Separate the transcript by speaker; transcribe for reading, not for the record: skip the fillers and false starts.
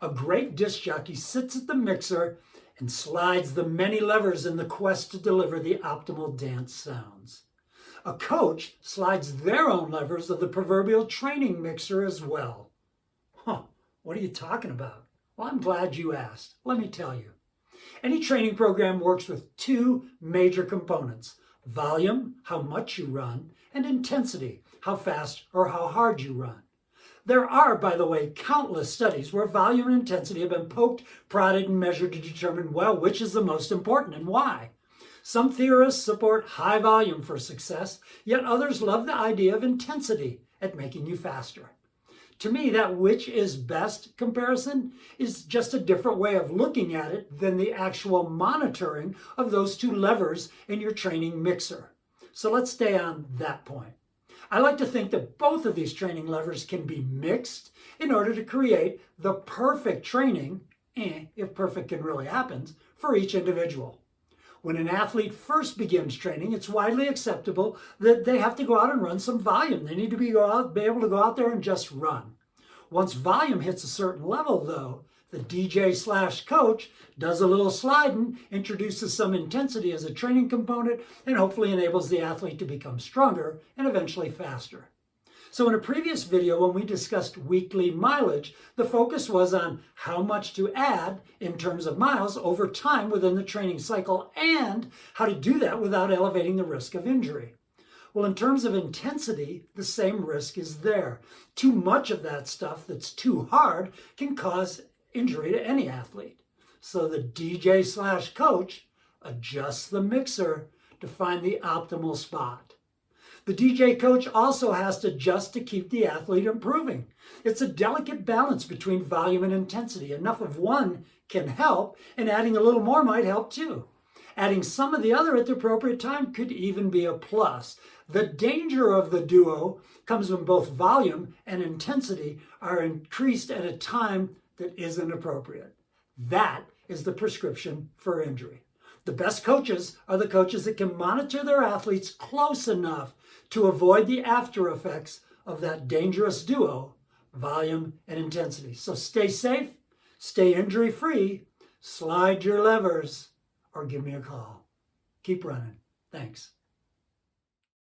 Speaker 1: A great disc jockey sits at the mixer and slides the many levers in the quest to deliver the optimal dance sounds. A coach slides their own levers of the proverbial training mixer as well. Huh, what are you talking about? Well, I'm glad you asked. Let me tell you. Any training program works with two major components: volume, how much you run, and intensity, how fast or how hard you run. There are, by the way, countless studies where volume and intensity have been poked, prodded, and measured to determine, well, which is the most important and why. Some theorists support high volume for success, yet others love the idea of intensity at making you faster. To me, that which is best comparison is just a different way of looking at it than the actual monitoring of those two levers in your training mixer. So let's stay on that point. I like to think that both of these training levers can be mixed in order to create the perfect training, if perfect can really happen, for each individual. When an athlete first begins training, it's widely acceptable that they have to go out and run some volume. They need to be able to go out there and just run. Once volume hits a certain level, though, the DJ/coach does a little sliding, introduces some intensity as a training component, and hopefully enables the athlete to become stronger and eventually faster. So in a previous video, when we discussed weekly mileage, the focus was on how much to add in terms of miles over time within the training cycle and how to do that without elevating the risk of injury. Well, in terms of intensity, the same risk is there. Too much of that stuff that's too hard can cause injury to any athlete. So the DJ/coach adjusts the mixer to find the optimal spot. The DJ coach also has to adjust to keep the athlete improving. It's a delicate balance between volume and intensity. Enough of one can help, and adding a little more might help too. Adding some of the other at the appropriate time could even be a plus. The danger of the duo comes when both volume and intensity are increased at a time that isn't appropriate. That is the prescription for injury. The best coaches are the coaches that can monitor their athletes close enough to avoid the after effects of that dangerous duo, volume and intensity. So stay safe, stay injury-free, slide your levers, or give me a call. Keep running. Thanks.